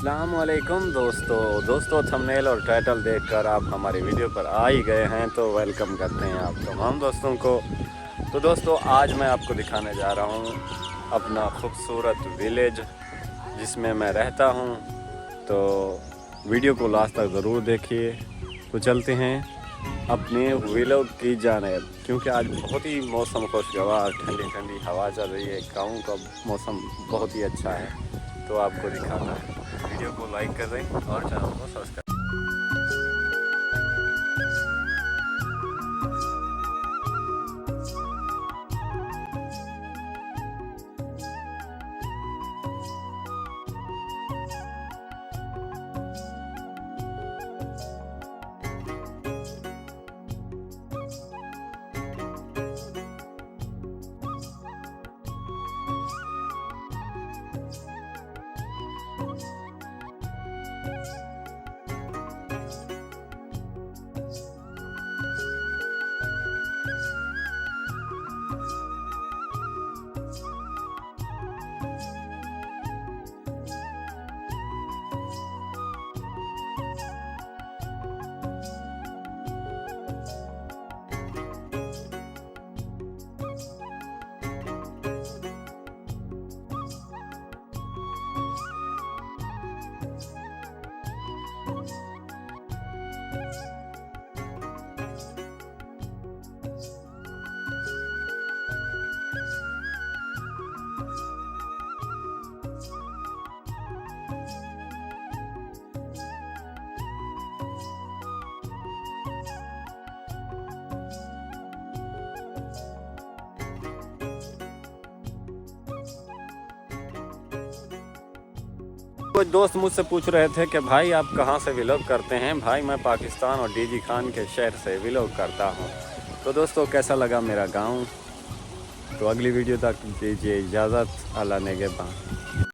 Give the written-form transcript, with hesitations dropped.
अस्सलामुअलैकुम दोस्तों थंबनेल और टाइटल देखकर आप हमारी वीडियो पर आ ही गए हैं तो वेलकम करते हैं आप तमाम दोस्तों को। तो दोस्तों आज मैं आपको दिखाने जा रहा हूँ अपना खूबसूरत विलेज जिसमें मैं रहता हूँ। तो वीडियो को लास्ट तक ज़रूर देखिए। तो चलते हैं अपने विलेज की जानिब, क्योंकि आज बहुत ही मौसम खुशगवार, ठंडी ठंडी हवा चल रही है। गाँव का मौसम बहुत ही अच्छा है तो आपको दिखाता है। वीडियो को लाइक कर दें और चैनल को सब्सक्राइब। कुछ दोस्त मुझसे पूछ रहे थे कि भाई आप कहाँ से व्लॉग करते हैं। भाई मैं पाकिस्तान और डीजी खान के शहर से व्लॉग करता हूँ। तो दोस्तों कैसा लगा मेरा गांव, तो अगली वीडियो तक दीजिए इजाज़त। अल्लाह नेगेबान।